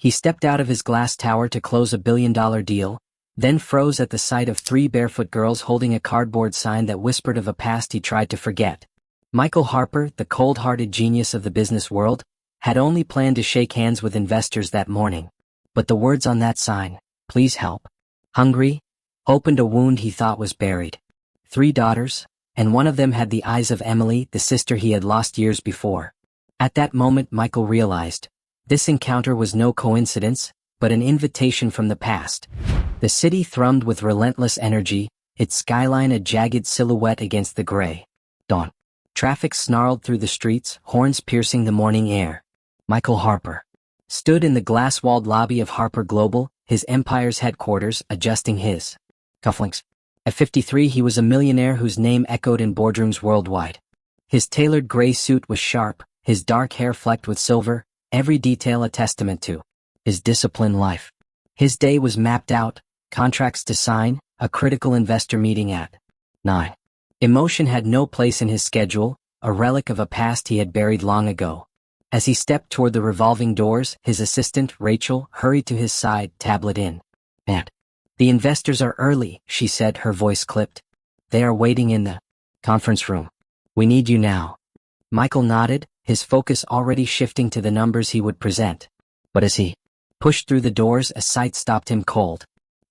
He stepped out of his glass tower to close a billion-dollar deal, then froze at the sight of 3 barefoot girls holding a cardboard sign that whispered of a past he tried to forget. Michael Harper, the cold-hearted genius of the business world, had only planned to shake hands with investors that morning. But the words on that sign, "Please help. Hungry," opened a wound he thought was buried. 3 daughters, and one of them had the eyes of Emily, the sister he had lost years before. At that moment Michael realized, this encounter was no coincidence, but an invitation from the past. The city thrummed with relentless energy, its skyline a jagged silhouette against the gray dawn. Traffic snarled through the streets, horns piercing the morning air. Michael Harper stood in the glass-walled lobby of Harper Global, his empire's headquarters, adjusting his cufflinks. At 53 he was a millionaire whose name echoed in boardrooms worldwide. His tailored gray suit was sharp, his dark hair flecked with silver, every detail a testament to his disciplined life. His day was mapped out, contracts to sign, a critical investor meeting at 9. Emotion had no place in his schedule, a relic of a past he had buried long ago. As he stepped toward the revolving doors, his assistant, Rachel, hurried to his side, tablet in. "And the investors are early," she said, her voice clipped. "They are waiting in the conference room. We need you now." Michael nodded, his focus already shifting to the numbers he would present. But as he pushed through the doors, a sight stopped him cold.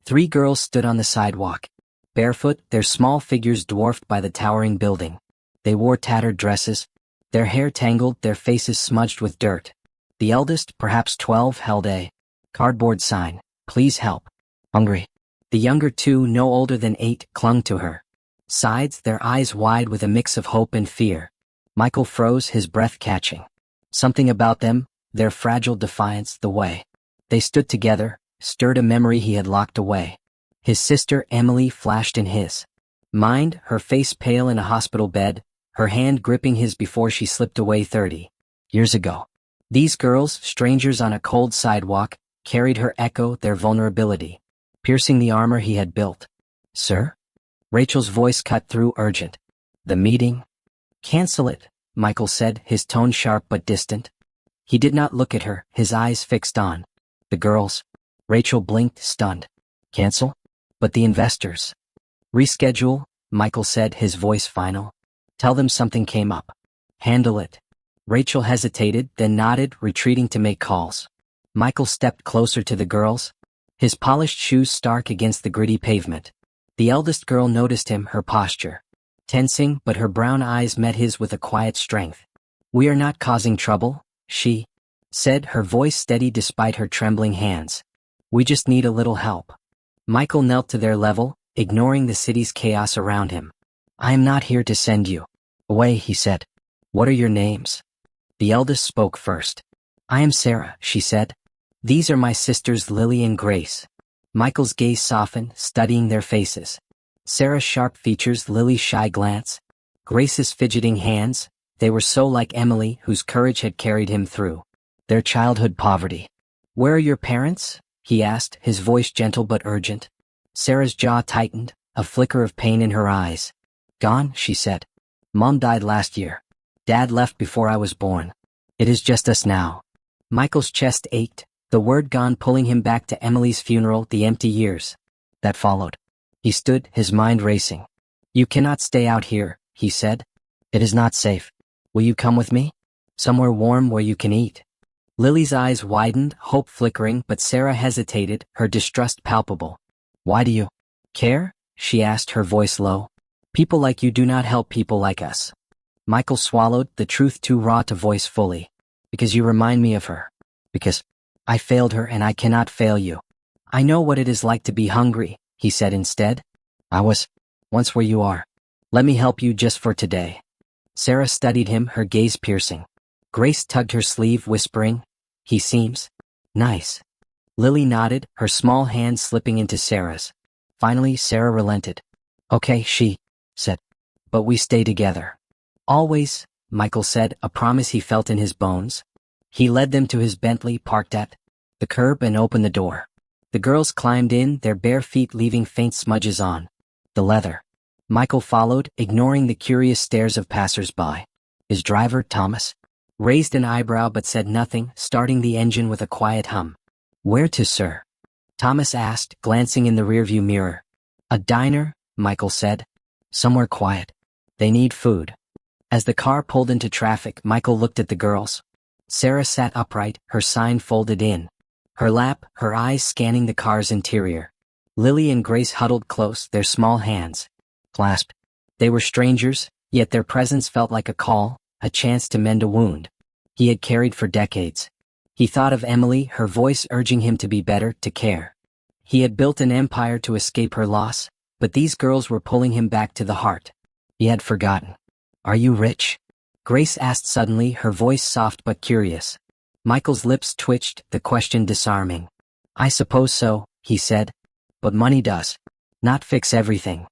3 girls stood on the sidewalk, barefoot, their small figures dwarfed by the towering building. They wore tattered dresses, their hair tangled, their faces smudged with dirt. The eldest, perhaps 12, held a cardboard sign, "Please help. Hungry." The younger 2, no older than 8, clung to her sides, their eyes wide with a mix of hope and fear. Michael froze, his breath catching. Something about them, their fragile defiance, the way they stood together, stirred a memory he had locked away. His sister Emily flashed in his mind, her face pale in a hospital bed, her hand gripping his before she slipped away 30 years ago. These girls, strangers on a cold sidewalk, carried her echo, their vulnerability, piercing the armor he had built. "Sir?" Rachel's voice cut through, urgent. "The meeting?" "Cancel it," Michael said, his tone sharp but distant. He did not look at her, his eyes fixed on the girls. Rachel blinked, stunned. "Cancel? But the investors?" "Reschedule," Michael said, his voice final. "Tell them something came up. Handle it." Rachel hesitated, then nodded, retreating to make calls. Michael stepped closer to the girls, his polished shoes stark against the gritty pavement. The eldest girl noticed him, her posture tensing, but her brown eyes met his with a quiet strength. "We are not causing trouble," she said, her voice steady despite her trembling hands. "We just need a little help." Michael knelt to their level, ignoring the city's chaos around him. "I am not here to send you away," he said. "What are your names?" The eldest spoke first. "I am Sarah," she said. "These are my sisters Lily and Grace." Michael's gaze softened, studying their faces. Sarah's sharp features, Lily's shy glance, Grace's fidgeting hands, they were so like Emily, whose courage had carried him through their childhood poverty. "Where are your parents?" he asked, his voice gentle but urgent. Sarah's jaw tightened, a flicker of pain in her eyes. "Gone," she said. "Mom died last year. Dad left before I was born. It is just us now." Michael's chest ached, the word gone pulling him back to Emily's funeral, the empty years that followed. He stood, his mind racing. "You cannot stay out here," he said. "It is not safe. Will you come with me? Somewhere warm where you can eat." Lily's eyes widened, hope flickering, but Sarah hesitated, her distrust palpable. "Why do you care?" she asked, her voice low. "People like you do not help people like us." Michael swallowed, the truth too raw to voice fully. "Because you remind me of her. Because I failed her and I cannot fail you. I know what it is like to be hungry," he said instead. "I was once where you are. Let me help you just for today." Sarah studied him, her gaze piercing. Grace tugged her sleeve, whispering, "He seems nice." Lily nodded, her small hand slipping into Sarah's. Finally, Sarah relented. "Okay," she said. "But we stay together." "Always," Michael said, a promise he felt in his bones. He led them to his Bentley parked at the curb and opened the door. The girls climbed in, their bare feet leaving faint smudges on the leather. Michael followed, ignoring the curious stares of passers-by. His driver, Thomas, raised an eyebrow but said nothing, starting the engine with a quiet hum. Where to, sir? Thomas asked, glancing in the rearview mirror. A diner, Michael said. Somewhere quiet. They need food. As the car pulled into traffic, Michael looked at the girls. Sarah sat upright, her sign folded in her lap, her eyes scanning the car's interior. Lily and Grace huddled close, their small hands clasped. They were strangers, yet their presence felt like a call, a chance to mend a wound he had carried for decades. He thought of Emily, her voice urging him to be better, to care. He had built an empire to escape her loss, but these girls were pulling him back to the heart. He had forgotten. Are you rich? Grace asked suddenly, her voice soft but curious. Michael's lips twitched, the question disarming. I suppose so, he said. But money does not fix everything.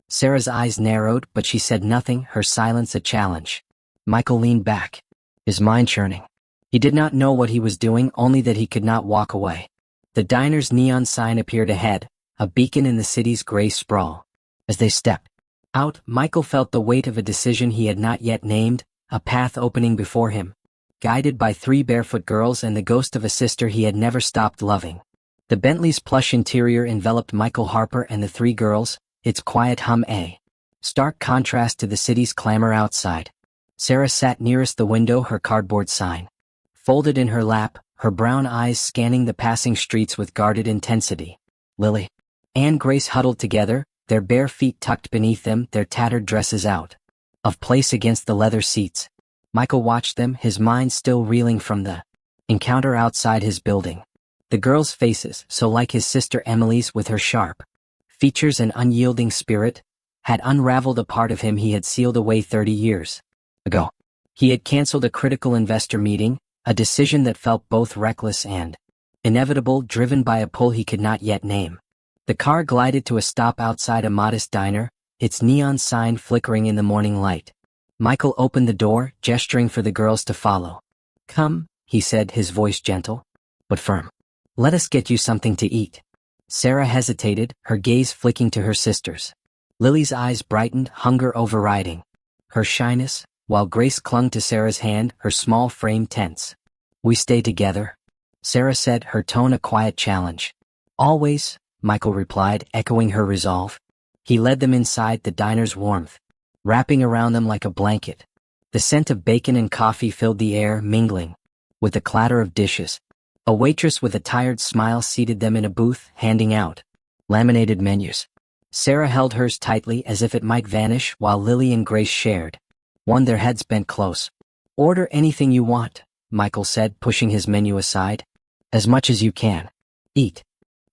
Sarah's eyes narrowed, but she said nothing, her silence a challenge. Michael leaned back, his mind churning. He did not know what he was doing, only that he could not walk away. The diner's neon sign appeared ahead, a beacon in the city's gray sprawl. As they stepped out, Michael felt the weight of a decision he had not yet named, a path opening before him, guided by 3 barefoot girls and the ghost of a sister he had never stopped loving. The Bentley's plush interior enveloped Michael Harper and the 3 girls, its quiet hum a stark contrast to the city's clamor outside. Sarah sat nearest the window, her cardboard sign folded in her lap, her brown eyes scanning the passing streets with guarded intensity. Lily and Grace huddled together, their bare feet tucked beneath them, their tattered dresses out of place against the leather seats. Michael watched them, his mind still reeling from the encounter outside his building. The girls' faces, so like his sister Emily's with her sharp features and unyielding spirit, had unraveled a part of him he had sealed away 30 years ago. He had canceled a critical investor meeting, a decision that felt both reckless and inevitable, driven by a pull he could not yet name. The car glided to a stop outside a modest diner, its neon sign flickering in the morning light. Michael opened the door, gesturing for the girls to follow. Come, he said, his voice gentle but firm. Let us get you something to eat. Sarah hesitated, her gaze flicking to her sisters. Lily's eyes brightened, hunger overriding her shyness, while Grace clung to Sarah's hand, her small frame tense. We stay together? Sarah said, her tone a quiet challenge. Always, Michael replied, echoing her resolve. He led them inside, the diner's warmth wrapping around them like a blanket. The scent of bacon and coffee filled the air, mingling with the clatter of dishes. A waitress with a tired smile seated them in a booth, handing out laminated menus. Sarah held hers tightly as if it might vanish, while Lily and Grace shared one, their heads bent close. Order anything you want, Michael said, pushing his menu aside. As much as you can. Eat.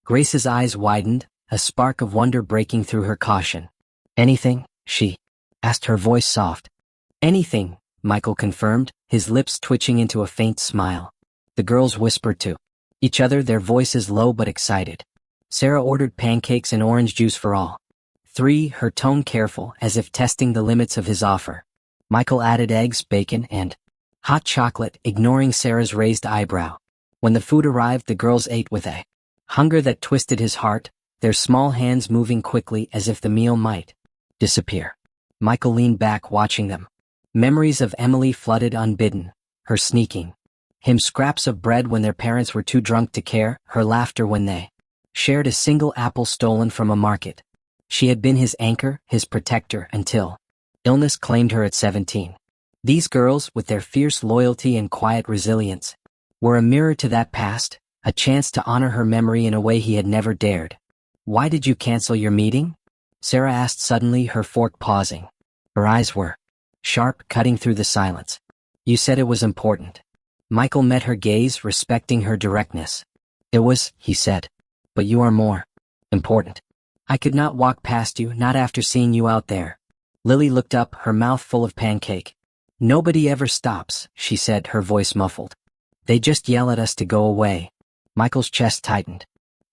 Grace's eyes widened, a spark of wonder breaking through her caution. Anything, she asked, her voice soft. Anything, Michael confirmed, his lips twitching into a faint smile. The girls whispered to each other, their voices low but excited. Sarah ordered pancakes and orange juice for all 3, her tone careful, as if testing the limits of his offer. Michael added eggs, bacon, and hot chocolate, ignoring Sarah's raised eyebrow. When the food arrived, the girls ate with a hunger that twisted his heart, their small hands moving quickly as if the meal might disappear. Michael leaned back, watching them. Memories of Emily flooded unbidden, her sneaking him scraps of bread when their parents were too drunk to care, her laughter when they shared a single apple stolen from a market. She had been his anchor, his protector, until illness claimed her at 17. These girls, with their fierce loyalty and quiet resilience, were a mirror to that past, a chance to honor her memory in a way he had never dared. Why did you cancel your meeting? Sarah asked suddenly, her fork pausing. Her eyes were sharp, cutting through the silence. You said it was important. Michael met her gaze, respecting her directness. It was, he said. But you are more important. I could not walk past you, not after seeing you out there. Lily looked up, her mouth full of pancake. Nobody ever stops, she said, her voice muffled. They just yell at us to go away. Michael's chest tightened.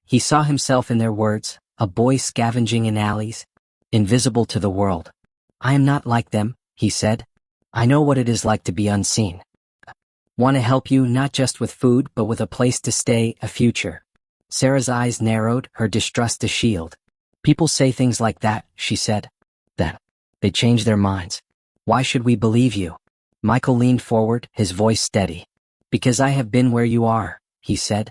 He saw himself in their words, a boy scavenging in alleys, invisible to the world. I am not like them, he said. I know what it is like to be unseen. Want to help you, not just with food, but with a place to stay, a future. Sarah's eyes narrowed, her distrust a shield. People say things like that, she said. Then they change their minds. Why should we believe you? Michael leaned forward, his voice steady. Because I have been where you are, he said.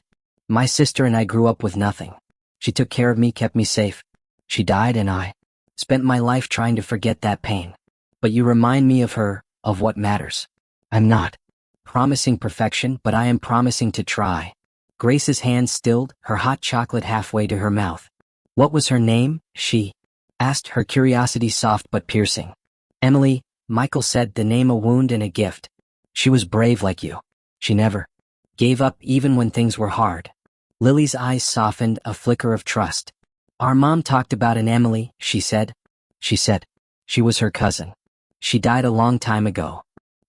My sister and I grew up with nothing. She took care of me, kept me safe. She died and I spent my life trying to forget that pain. But you remind me of her, of what matters. I'm not promising perfection, but I am promising to try. Grace's hand stilled, her hot chocolate halfway to her mouth. What was her name? She asked, her curiosity soft but piercing. Emily, Michael said, the name a wound and a gift. She was brave like you. She never gave up even when things were hard. Lily's eyes softened, a flicker of trust. Our mom talked about an Emily, she said. She said she was her cousin. She died a long time ago.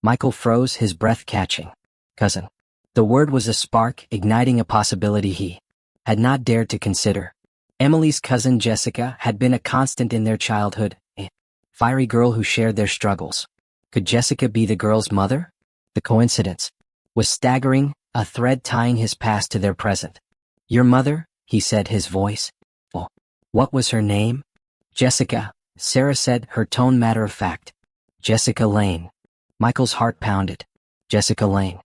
Michael froze, his breath catching. Cousin. The word was a spark, igniting a possibility he had not dared to consider. Emily's cousin Jessica had been a constant in their childhood, a fiery girl who shared their struggles. Could Jessica be the girl's mother? The coincidence was staggering, a thread tying his past to their present. Your mother, he said, his voice. Oh, what was her name? Jessica, Sarah said, her tone matter of fact. Jessica Lane. Michael's heart pounded. Jessica Lane.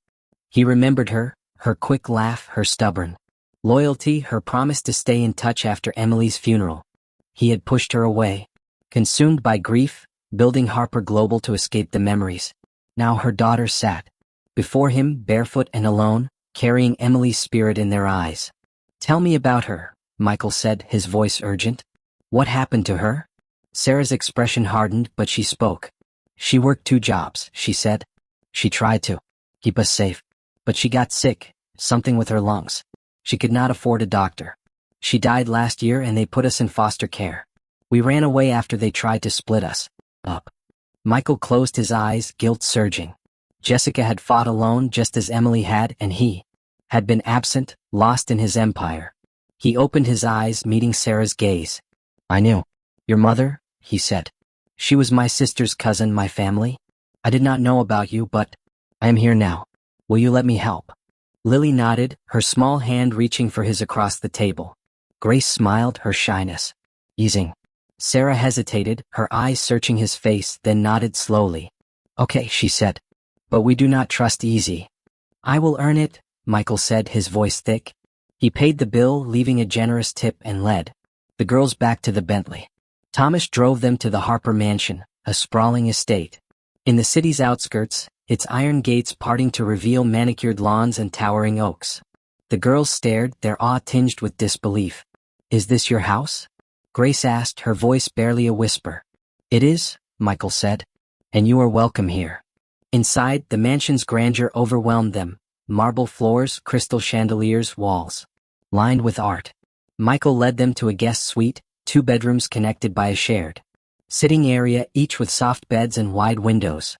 He remembered her, her quick laugh, her stubborn loyalty, her promise to stay in touch after Emily's funeral. He had pushed her away, consumed by grief, building Harper Global to escape the memories. Now her daughter sat before him, barefoot and alone, carrying Emily's spirit in their eyes. Tell me about her, Michael said, his voice urgent. What happened to her? Sarah's expression hardened, but she spoke. She worked 2 jobs, she said. She tried to keep us safe. But she got sick, something with her lungs. She could not afford a doctor. She died last year and they put us in foster care. We ran away after they tried to split us up. Michael closed his eyes, guilt surging. Jessica had fought alone just as Emily had, and he had been absent, lost in his empire. He opened his eyes, meeting Sarah's gaze. I knew your mother, he said. She was my sister's cousin, my family. I did not know about you, but I am here now. Will you let me help? Lily nodded, her small hand reaching for his across the table. Grace smiled, her shyness easing. Sarah hesitated, her eyes searching his face, then nodded slowly. Okay, she said. But we do not trust easy. I will earn it, Michael said, his voice thick. He paid the bill, leaving a generous tip, and led the girls back to the Bentley. Thomas drove them to the Harper Mansion, a sprawling estate in the city's outskirts, its iron gates parting to reveal manicured lawns and towering oaks. The girls stared, their awe tinged with disbelief. Is this your house? Grace asked, her voice barely a whisper. It is, Michael said. And you are welcome here. Inside, the mansion's grandeur overwhelmed them. Marble floors, crystal chandeliers, walls lined with art. Michael led them to a guest suite, 2 bedrooms connected by a shared sitting area, each with soft beds and wide windows.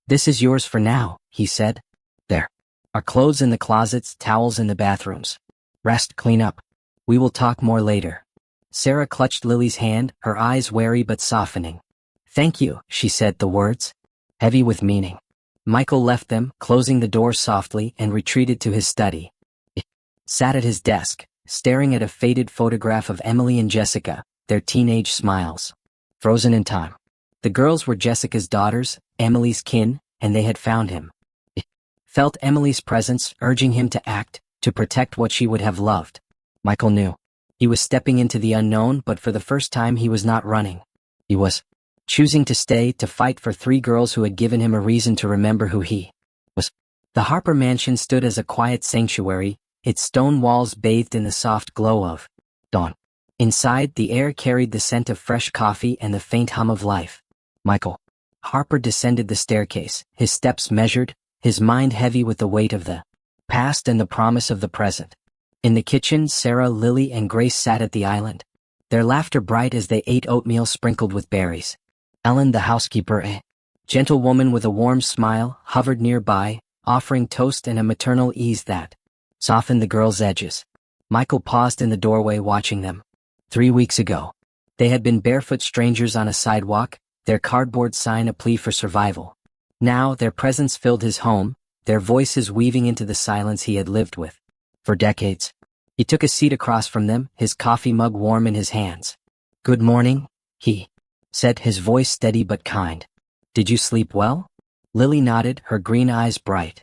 This is yours for now, he said. There are clothes in the closets, towels in the bathrooms. Rest, clean up. We will talk more later. Sarah clutched Lily's hand, her eyes wary but softening. Thank you, she said, the words heavy with meaning. Michael left them, closing the door softly, and retreated to his study. He sat at his desk, staring at a faded photograph of Emily and Jessica, their teenage smiles frozen in time. The girls were Jessica's daughters, Emily's kin, and they had found him. He felt Emily's presence, urging him to act, to protect what she would have loved. Michael knew he was stepping into the unknown, but for the first time he was not running. He was choosing to stay, to fight for 3 girls who had given him a reason to remember who he was. The Harper Mansion stood as a quiet sanctuary, its stone walls bathed in the soft glow of dawn. Inside, the air carried the scent of fresh coffee and the faint hum of life. Michael Harper descended the staircase, his steps measured, his mind heavy with the weight of the past and the promise of the present. In the kitchen, Sarah, Lily, and Grace sat at the island, their laughter bright as they ate oatmeal sprinkled with berries. Ellen, the housekeeper, a gentle woman with a warm smile, hovered nearby, offering toast and a maternal ease that softened the girls' edges. Michael paused in the doorway, watching them. 3 weeks ago, they had been barefoot strangers on a sidewalk, their cardboard sign a plea for survival. Now, their presence filled his home, their voices weaving into the silence he had lived with for decades. He took a seat across from them, his coffee mug warm in his hands. Good morning, he said, his voice steady but kind. Did you sleep well? Lily nodded, her green eyes bright.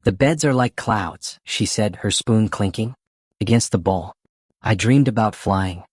The beds are like clouds, she said, her spoon clinking. Against the bowl. I dreamed about flying.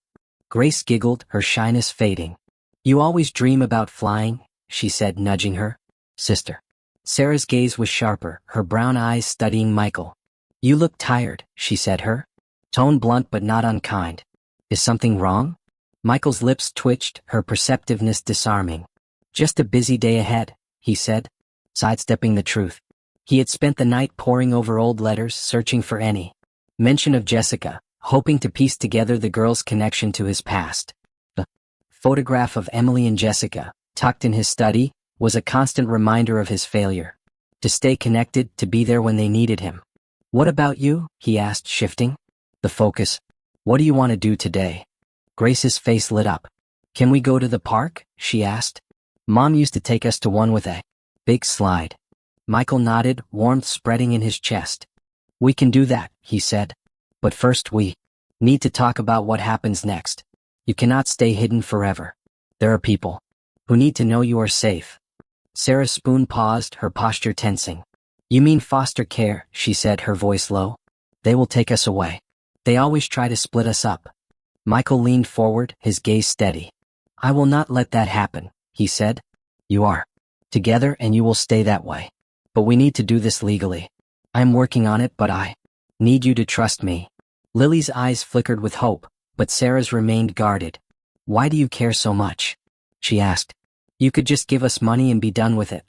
Grace giggled, her shyness fading. You always dream about flying, she said, nudging her. Sister. Sarah's gaze was sharper, her brown eyes studying Michael. You look tired, she said, her tone blunt but not unkind. Is something wrong? Michael's lips twitched, her perceptiveness disarming. Just a busy day ahead, he said, sidestepping the truth. He had spent the night poring over old letters, searching for any mention of Jessica, hoping to piece together the girl's connection to his past. The photograph of Emily and Jessica, tucked in his study, was a constant reminder of his failure. To stay connected, to be there when they needed him. What about you? He asked, shifting the focus. What do you want to do today? Grace's face lit up. Can we go to the park? She asked. Mom used to take us to one with a big slide. Michael nodded, warmth spreading in his chest. We can do that, he said. But first we need to talk about what happens next. You cannot stay hidden forever. There are people who need to know you are safe. Sarah Spoon paused, her posture tensing. You mean foster care, she said, her voice low. They will take us away. They always try to split us up. Michael leaned forward, his gaze steady. I will not let that happen, he said. You are together and you will stay that way. But we need to do this legally. I'm working on it, but I need you to trust me. Lily's eyes flickered with hope, but Sarah's remained guarded. Why do you care so much? She asked. You could just give us money and be done with it.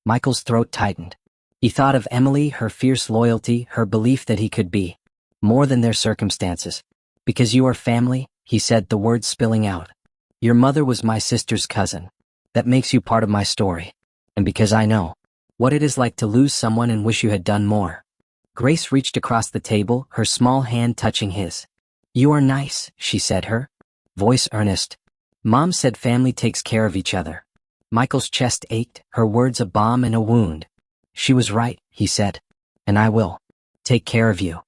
Michael's throat tightened. He thought of Emily, her fierce loyalty, her belief that he could be more than their circumstances. Because you are family, he said, the words spilling out. Your mother was my sister's cousin. That makes you part of my story. And because I know what it is like to lose someone and wish you had done more. Grace reached across the table, her small hand touching his. You are nice, she said, her voice earnest. Mom said family takes care of each other. Michael's chest ached, her words a balm and a wound. She was right, he said. And I will take care of you.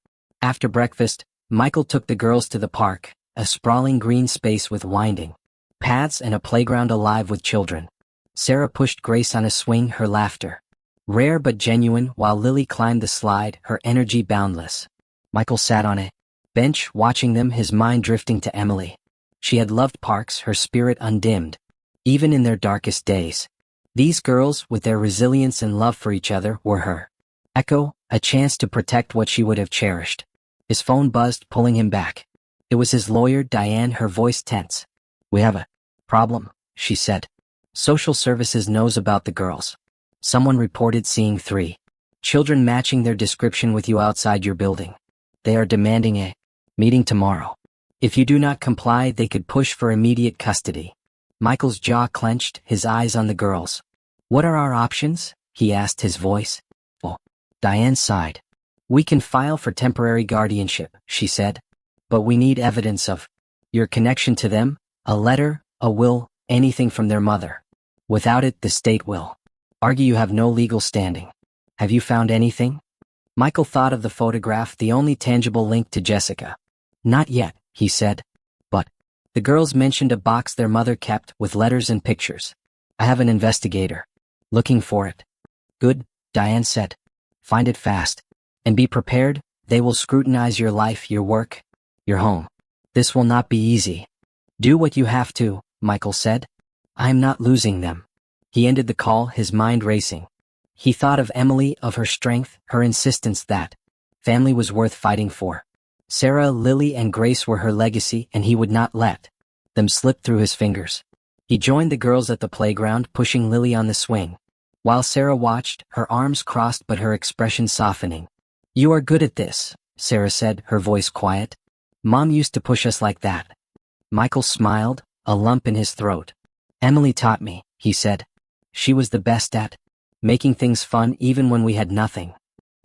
After breakfast, Michael took the girls to the park, a sprawling green space with winding paths and a playground alive with children. Sarah pushed Grace on a swing, her laughter rare but genuine, while Lily climbed the slide, her energy boundless. Michael sat on a bench watching them, his mind drifting to Emily. She had loved parks, her spirit undimmed, even in their darkest days. These girls, with their resilience and love for each other, were her echo, a chance to protect what she would have cherished. His phone buzzed, pulling him back. It was his lawyer, Diane, her voice tense. We have a problem, she said. Social services knows about the girls. Someone reported seeing 3 children matching their description with you outside your building. They are demanding a meeting tomorrow. If you do not comply, they could push for immediate custody. Michael's jaw clenched, his eyes on the girls. What are our options? He asked, his voice. Oh, Diane sighed. We can file for temporary guardianship, she said. But we need evidence of your connection to them, a letter, a will, anything from their mother. Without it, the state will argue you have no legal standing. Have you found anything? Michael thought of the photograph, the only tangible link to Jessica. Not yet, he said. But the girls mentioned a box their mother kept with letters and pictures. I have an investigator looking for it. Good, Diane said. Find it fast. And be prepared, they will scrutinize your life, your work, your home. This will not be easy. Do what you have to, Michael said. I am not losing them. He ended the call, his mind racing. He thought of Emily, of her strength, her insistence that family was worth fighting for. Sarah, Lily, and Grace were her legacy, and he would not let them slip through his fingers. He joined the girls at the playground, pushing Lily on the swing. While Sarah watched, her arms crossed but her expression softening. You are good at this, Sarah said, her voice quiet. Mom used to push us like that. Michael smiled, a lump in his throat. Emily taught me, he said. She was the best at making things fun even when we had nothing.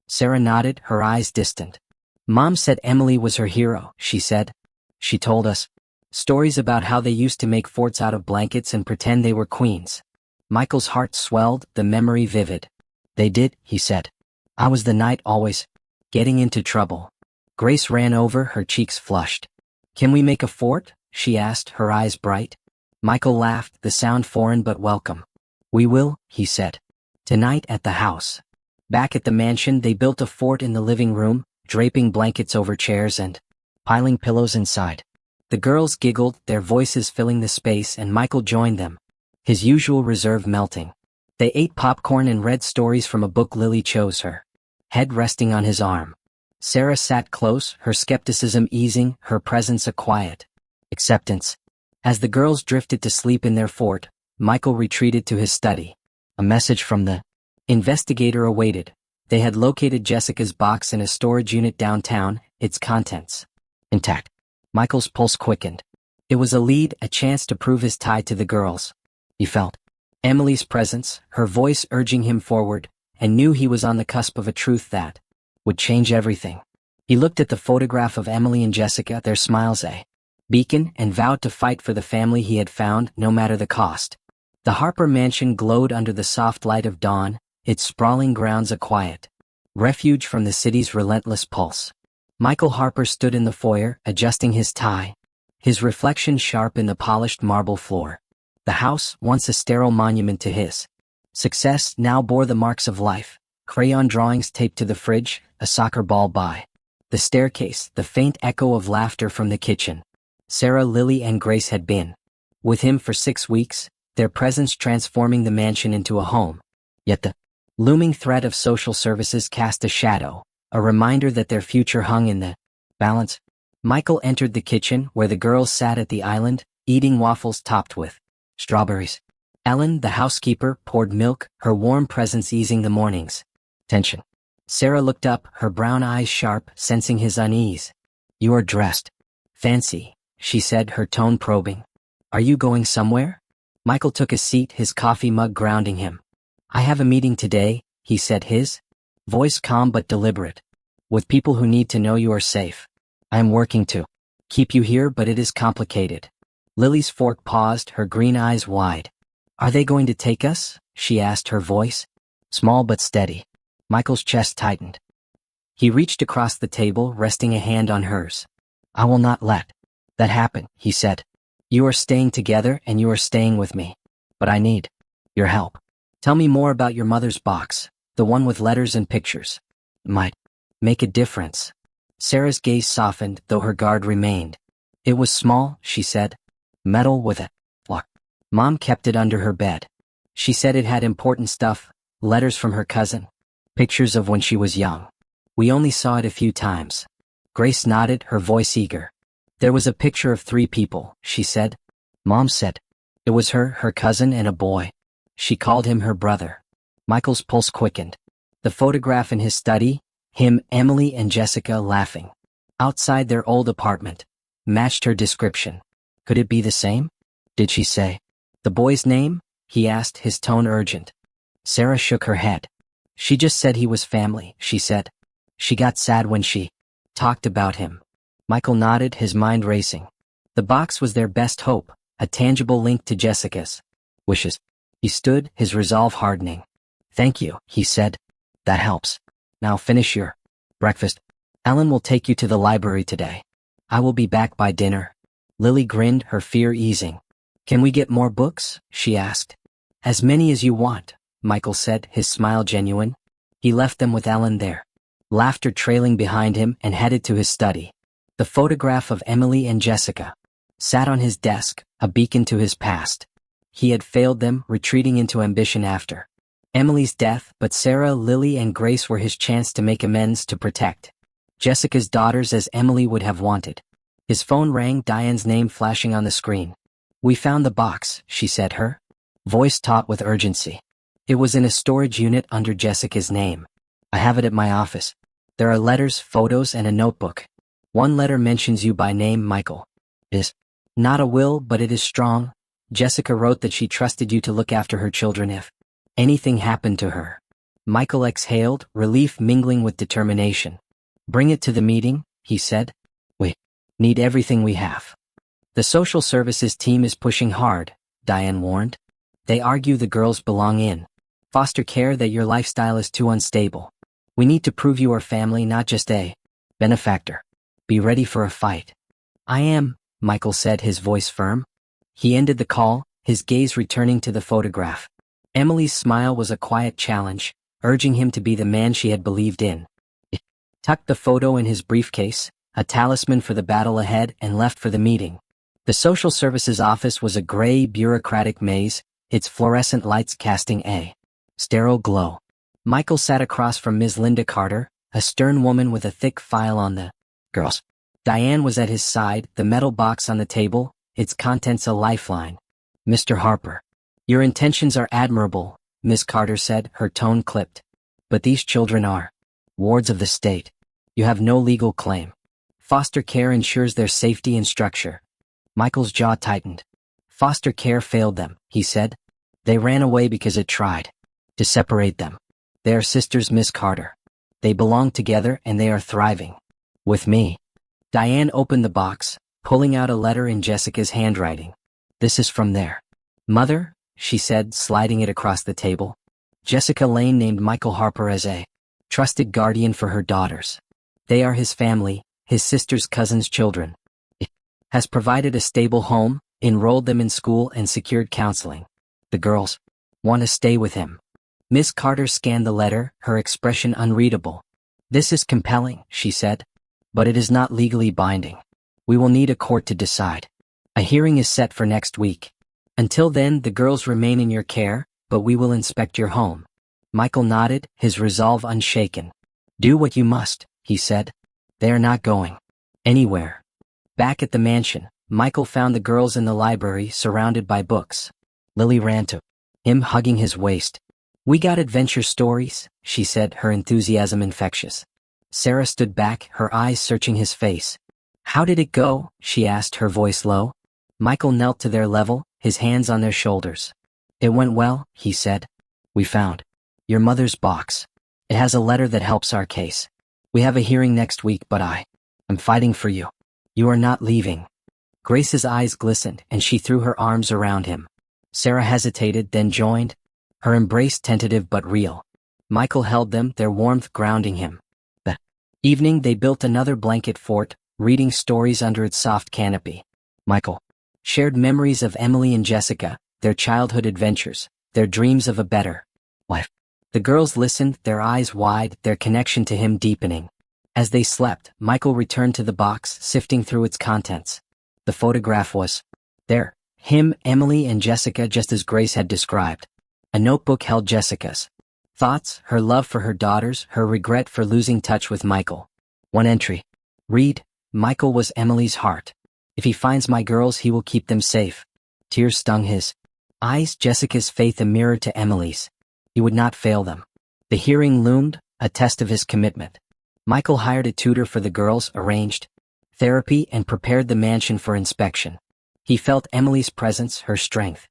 Sarah nodded, her eyes distant. Mom said Emily was her hero, she said. She told us stories about how they used to make forts out of blankets and pretend they were queens. Michael's heart swelled, the memory vivid. They did, he said. I was the knight always getting into trouble. Grace ran over, her cheeks flushed. Can we make a fort? She asked, her eyes bright. Michael laughed, the sound foreign but welcome. We will, he said. Tonight at the house. Back at the mansion, they built a fort in the living room, draping blankets over chairs and piling pillows inside. The girls giggled, their voices filling the space, and Michael joined them, his usual reserve melting. They ate popcorn and read stories from a book Lily chose, her head resting on his arm. Sarah sat close, her skepticism easing, her presence a quiet acceptance. As the girls drifted to sleep in their fort, Michael retreated to his study. A message from the investigator awaited. They had located Jessica's box in a storage unit downtown, its contents intact. Michael's pulse quickened. It was a lead, a chance to prove his tie to the girls. He felt Emily's presence, her voice urging him forward, and knew he was on the cusp of a truth that would change everything. He looked at the photograph of Emily and Jessica, their smiles a beacon, and vowed to fight for the family he had found, no matter the cost. The Harper mansion glowed under the soft light of dawn, its sprawling grounds a quiet refuge from the city's relentless pulse. Michael Harper stood in the foyer, adjusting his tie, his reflection sharp in the polished marble floor. The house, once a sterile monument to his success, now bore the marks of life, crayon drawings taped to the fridge, a soccer ball by the staircase, the faint echo of laughter from the kitchen. Sarah, Lily, and Grace had been with him for 6 weeks, their presence transforming the mansion into a home. Yet the looming threat of social services cast a shadow, a reminder that their future hung in the balance. Michael entered the kitchen, where the girls sat at the island, eating waffles topped with strawberries. Ellen, the housekeeper, poured milk, her warm presence easing the morning's tension. Sarah looked up, her brown eyes sharp, sensing his unease. "You are dressed fancy," she said, her tone probing. "Are you going somewhere?" Michael took a seat, his coffee mug grounding him. "I have a meeting today," he said, his voice calm but deliberate. "With people who need to know you are safe. I am working to keep you here, but it is complicated." Lily's fork paused, her green eyes wide. "Are they going to take us?" she asked, her voice small but steady. Michael's chest tightened. He reached across the table, resting a hand on hers. "I will not let that happen," he said. "You are staying together and you are staying with me. But I need your help. Tell me more about your mother's box, the one with letters and pictures. It might make a difference." Sarah's gaze softened, though her guard remained. "It was small," she said. "Metal with a lock. Mom kept it under her bed. She said it had important stuff, letters from her cousin, pictures of when she was young. We only saw it a few times." Grace nodded, her voice eager. "There was a picture of 3 people," she said. "Mom said it was her cousin, and a boy. She called him her brother." Michael's pulse quickened. The photograph in his study, him, Emily, and Jessica laughing outside their old apartment, matched her description. Could it be the same? Did she say the boy's name? He asked, his tone urgent. Sarah shook her head. "She just said he was family," she said. "She got sad when she talked about him." Michael nodded, his mind racing. The box was their best hope, a tangible link to Jessica's wishes. He stood, his resolve hardening. "Thank you," he said. "That helps. Now finish your breakfast. Ellen will take you to the library today. I will be back by dinner." Lily grinned, her fear easing. "Can we get more books?" she asked. "As many as you want," Michael said, his smile genuine. He left them with Ellen there, laughter trailing behind him, and headed to his study. The photograph of Emily and Jessica sat on his desk, a beacon to his past. He had failed them, retreating into ambition after Emily's death, but Sarah, Lily, and Grace were his chance to make amends, to protect Jessica's daughters as Emily would have wanted. His phone rang, Diane's name flashing on the screen. "We found the box," she said, her voice taut with urgency. "It was in a storage unit under Jessica's name. I have it at my office. There are letters, photos, and a notebook. One letter mentions you by name, Michael. It is not a will, but it is strong. Jessica wrote that she trusted you to look after her children if anything happened to her." Michael exhaled, relief mingling with determination. "Bring it to the meeting," he said. "We need everything we have." "The social services team is pushing hard," Diane warned. "They argue the girls belong in foster care, that your lifestyle is too unstable. We need to prove you are family, not just a benefactor. Be ready for a fight." "I am," Michael said, his voice firm. He ended the call, his gaze returning to the photograph. Emily's smile was a quiet challenge, urging him to be the man she had believed in. tucked the photo in his briefcase, a talisman for the battle ahead, and left for the meeting. The social services office was a gray, bureaucratic maze, its fluorescent lights casting a sterile glow. Michael sat across from Ms. Linda Carter, a stern woman with a thick file on the girls. Diane was at his side, the metal box on the table, its contents a lifeline. "Mr. Harper, your intentions are admirable," Ms. Carter said, her tone clipped. "But these children are wards of the state. You have no legal claim. Foster care ensures their safety and structure." Michael's jaw tightened. "Foster care failed them," he said. "They ran away because it tried to separate them. They are sisters, Miss Carter. They belong together and they are thriving. With me." Diane opened the box, pulling out a letter in Jessica's handwriting. "This is from their mother," she said, sliding it across the table. "Jessica Lane named Michael Harper as a trusted guardian for her daughters. They are his family, his sister's cousin's children. It has provided a stable home, enrolled them in school and secured counseling. The girls want to stay with him." Miss Carter scanned the letter, her expression unreadable. "This is compelling," she said, "but it is not legally binding. We will need a court to decide. A hearing is set for next week. Until then, the girls remain in your care, but we will inspect your home." Michael nodded, his resolve unshaken. "Do what you must," he said. "They are not going anywhere." Back at the mansion, Michael found the girls in the library, surrounded by books. Lily ran to him, hugging his waist. "We got adventure stories," she said, her enthusiasm infectious. Sarah stood back, her eyes searching his face. "How did it go?" she asked, her voice low. Michael knelt to their level, his hands on their shoulders. "It went well," he said. "We found your mother's box. It has a letter that helps our case. We have a hearing next week, but I'm fighting for you. You are not leaving." Grace's eyes glistened, and she threw her arms around him. Sarah hesitated, then joined, her embrace tentative but real. Michael held them, their warmth grounding him. That evening they built another blanket fort, reading stories under its soft canopy. Michael shared memories of Emily and Jessica, their childhood adventures, their dreams of a better life. The girls listened, their eyes wide, their connection to him deepening. As they slept, Michael returned to the box, sifting through its contents. The photograph was there. Him, Emily, and Jessica, just as Grace had described. A notebook held Jessica's thoughts, her love for her daughters, her regret for losing touch with Michael. One entry. Read, "Michael was Emily's heart. If he finds my girls, he will keep them safe." Tears stung his eyes, Jessica's faith a mirror to Emily's. He would not fail them. The hearing loomed, a test of his commitment. Michael hired a tutor for the girls, arranged therapy, and prepared the mansion for inspection. He felt Emily's presence, her strength,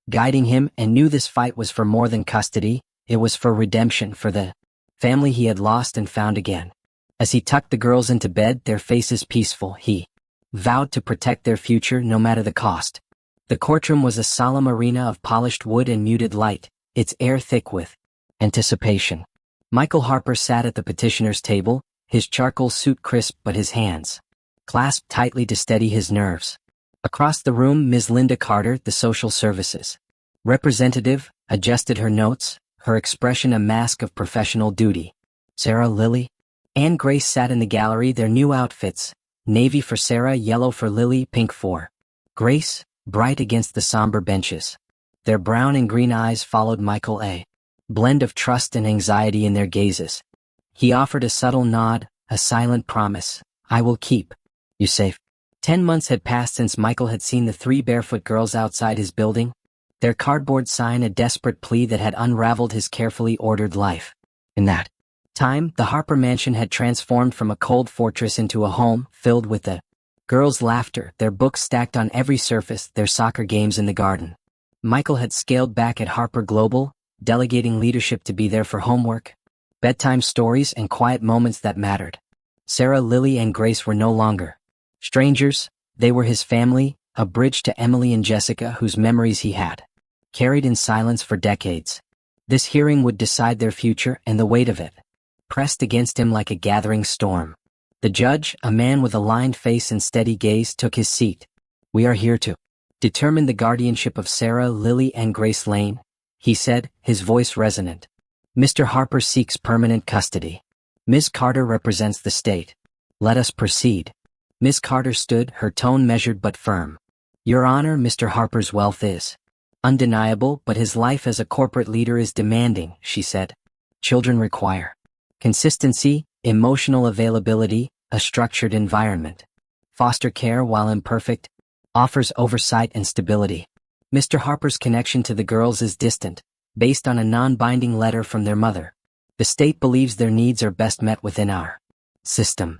guiding him, and knew this fight was for more than custody, it was for redemption, for the family he had lost and found again. As he tucked the girls into bed, their faces peaceful, he vowed to protect their future no matter the cost. The courtroom was a solemn arena of polished wood and muted light, its air thick with anticipation. Michael Harper sat at the petitioner's table, his charcoal suit crisp but his hands clasped tightly to steady his nerves. Across the room, Ms. Linda Carter, the social services representative, adjusted her notes, her expression a mask of professional duty. Sarah, Lily, and Grace sat in the gallery, their new outfits, navy for Sarah, yellow for Lily, pink for Grace, bright against the somber benches. Their brown and green eyes followed Michael, a blend of trust and anxiety in their gazes. He offered a subtle nod, a silent promise, "I will keep you safe." 10 months had passed since Michael had seen the 3 barefoot girls outside his building, their cardboard sign a desperate plea that had unraveled his carefully ordered life. In that time, the Harper mansion had transformed from a cold fortress into a home filled with the girls' laughter, their books stacked on every surface, their soccer games in the garden. Michael had scaled back at Harper Global, delegating leadership to be there for homework, bedtime stories, and quiet moments that mattered. Sarah, Lily, and Grace were no longer strangers, they were his family, a bridge to Emily and Jessica whose memories he had carried in silence for decades. This hearing would decide their future, and the weight of it pressed against him like a gathering storm. The judge, a man with a lined face and steady gaze, took his seat. "We are here to determine the guardianship of Sarah, Lily, and Grace Lane," he said, his voice resonant. "Mr. Harper seeks permanent custody. Ms. Carter represents the state. Let us proceed. Ms. Carter stood, her tone measured but firm. Your Honor, Mr. Harper's wealth is undeniable, but his life as a corporate leader is demanding, she said. Children require consistency, emotional availability, a structured environment. Foster care, while imperfect, offers oversight and stability. Mr. Harper's connection to the girls is distant, based on a non-binding letter from their mother. The state believes their needs are best met within our system.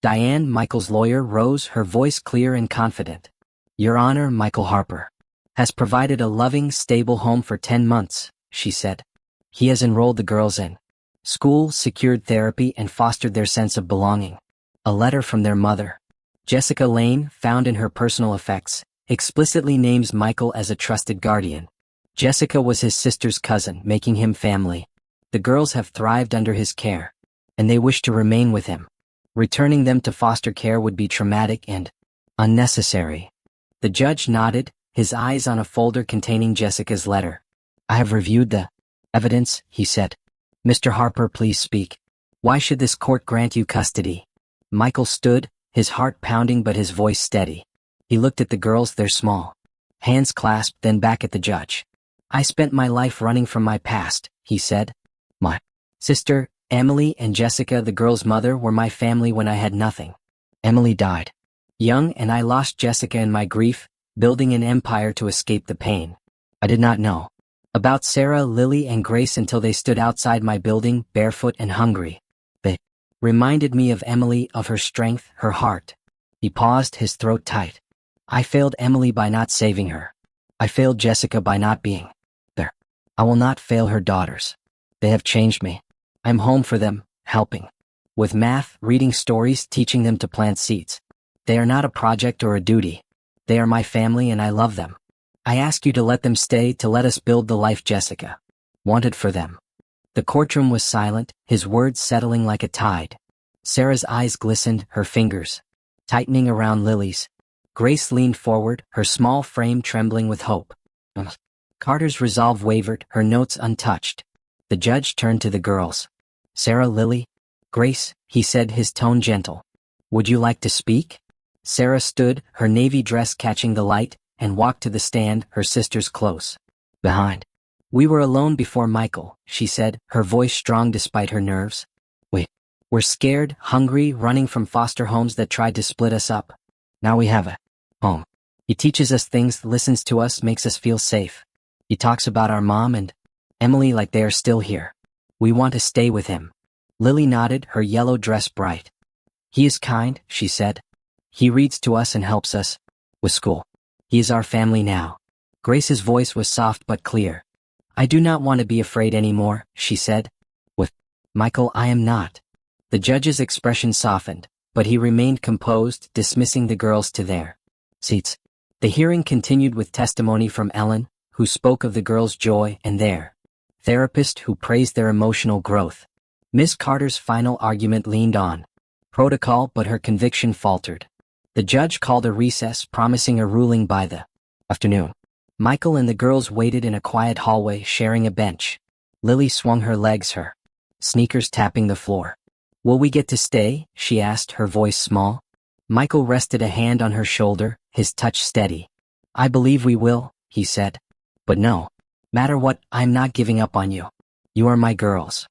Diane, Michael's lawyer, rose, her voice clear and confident. Your Honor, Michael Harper has provided a loving, stable home for 10 months, she said. He has enrolled the girls in school, secured therapy, and fostered their sense of belonging. A letter from their mother, Jessica Lane, found in her personal effects, explicitly names Michael as a trusted guardian. Jessica was his sister's cousin, making him family. The girls have thrived under his care, and they wish to remain with him. Returning them to foster care would be traumatic and unnecessary. The judge nodded, his eyes on a folder containing Jessica's letter. I have reviewed the evidence, he said. Mr. Harper, please speak. Why should this court grant you custody? Michael stood, his heart pounding but his voice steady. He looked at the girls, their small hands clasped, then back at the judge. I spent my life running from my past, he said. My sister, Emily, and Jessica, the girl's mother, were my family when I had nothing. Emily died young, and I lost Jessica in my grief, building an empire to escape the pain. I did not know about Sarah, Lily, and Grace until they stood outside my building, barefoot and hungry. They reminded me of Emily, of her strength, her heart. He paused, his throat tight. I failed Emily by not saving her. I failed Jessica by not being there. I will not fail her daughters. They have changed me. I'm home for them, helping with math, reading stories, teaching them to plant seeds. They are not a project or a duty. They are my family and I love them. I ask you to let them stay, to let us build the life Jessica wanted for them. The courtroom was silent, his words settling like a tide. Sarah's eyes glistened, her fingers tightening around Lily's. Grace leaned forward, her small frame trembling with hope. Carter's resolve wavered, her notes untouched. The judge turned to the girls. Sarah, Lily, Grace, he said, his tone gentle. Would you like to speak? Sarah stood, her navy dress catching the light, and walked to the stand, her sisters close behind. We were alone before Michael, she said, her voice strong despite her nerves. We're scared, hungry, running from foster homes that tried to split us up. Now we have a home. He teaches us things, listens to us, makes us feel safe. He talks about our mom and Emily like they are still here. We want to stay with him. Lily nodded, her yellow dress bright. He is kind, she said. He reads to us and helps us with school. He is our family now. Grace's voice was soft but clear. I do not want to be afraid anymore, she said. With Michael, I am not. The judge's expression softened, but he remained composed, dismissing the girls to their seats. The hearing continued with testimony from Ellen, who spoke of the girls' joy, and their therapist, who praised their emotional growth. Miss Carter's final argument leaned on protocol, but her conviction faltered. The judge called a recess, promising a ruling by the afternoon. Michael and the girls waited in a quiet hallway, sharing a bench. Lily swung her legs, her sneakers tapping the floor. Will we get to stay? She asked, her voice small. Michael rested a hand on her shoulder, his touch steady. I believe we will, he said. But no matter what, I'm not giving up on you. You are my girls.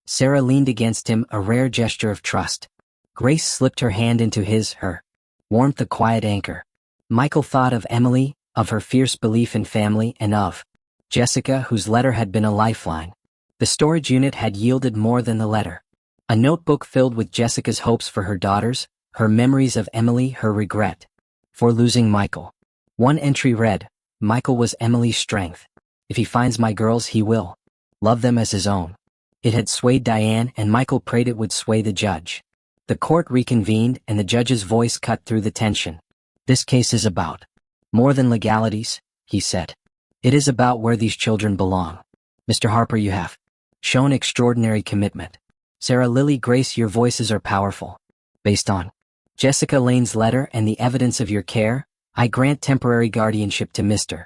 Sarah leaned against him, a rare gesture of trust. Grace slipped her hand into his, her warmth a quiet anchor. Michael thought of Emily, of her fierce belief in family, and of Jessica, whose letter had been a lifeline. The storage unit had yielded more than the letter. A notebook filled with Jessica's hopes for her daughters, her memories of Emily, her regret for losing Michael. One entry read, Michael was Emily's strength. If he finds my girls, he will love them as his own. It had swayed Diane, and Michael prayed it would sway the judge. The court reconvened, and the judge's voice cut through the tension. This case is about more than legalities, he said. It is about where these children belong. Mr. Harper, you have shown extraordinary commitment. Sarah, Lily, Grace, your voices are powerful. Based on Jessica Lane's letter and the evidence of your care, I grant temporary guardianship to Mr.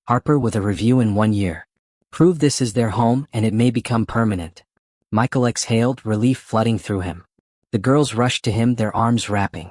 Harper with a review in 1 year. Prove this is their home and it may become permanent. Michael exhaled, relief flooding through him. The girls rushed to him, their arms wrapping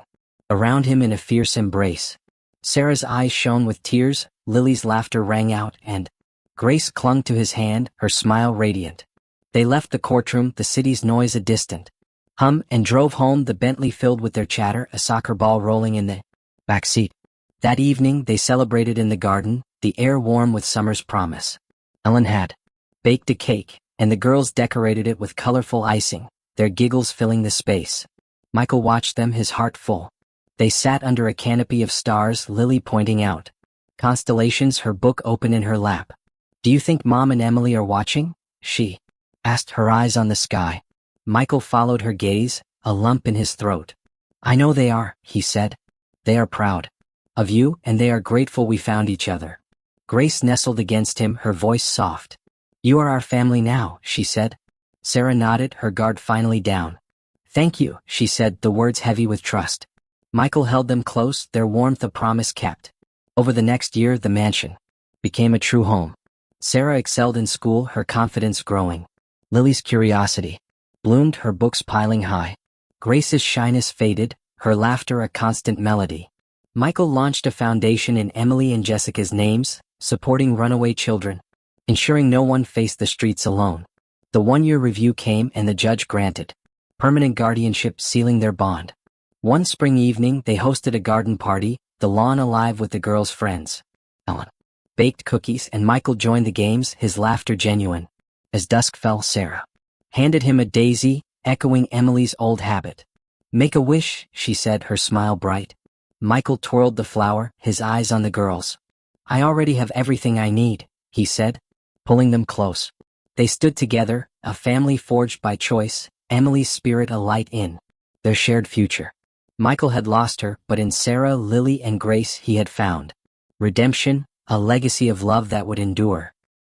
around him in a fierce embrace. Sarah's eyes shone with tears, Lily's laughter rang out, and Grace clung to his hand, her smile radiant. They left the courtroom, the city's noise a distant hum, and drove home, the Bentley filled with their chatter, a soccer ball rolling in the back seat. That evening they celebrated in the garden, the air warm with summer's promise. Ellen had baked a cake, and the girls decorated it with colorful icing, their giggles filling the space. Michael watched them, his heart full. They sat under a canopy of stars, Lily pointing out constellations, her book open in her lap. "Do you think Mom and Emily are watching?" she asked, her eyes on the sky. Michael followed her gaze, a lump in his throat. "I know they are," he said. "They are proud of you, and they are grateful we found each other." Grace nestled against him, her voice soft. "You are our family now," she said. Sarah nodded, her guard finally down. "Thank you," she said, the words heavy with trust. Michael held them close, their warmth a promise kept. Over the next year, the mansion became a true home. Sarah excelled in school, her confidence growing. Lily's curiosity bloomed, her books piling high. Grace's shyness faded, her laughter a constant melody. Michael launched a foundation in Emily and Jessica's names, supporting runaway children, ensuring no one faced the streets alone. The one-year review came and the judge granted permanent guardianship, sealing their bond. One spring evening they hosted a garden party, the lawn alive with the girls' friends. Ellen baked cookies and Michael joined the games, his laughter genuine. As dusk fell, Sarah handed him a daisy, echoing Emily's old habit. "Make a wish," she said, her smile bright. Michael twirled the flower, his eyes on the girls. "I already have everything I need," he said, pulling them close. They stood together, a family forged by choice, Emily's spirit a light in their shared future. Michael had lost her, but in Sarah, Lily, and Grace he had found redemption, a legacy of love that would endure.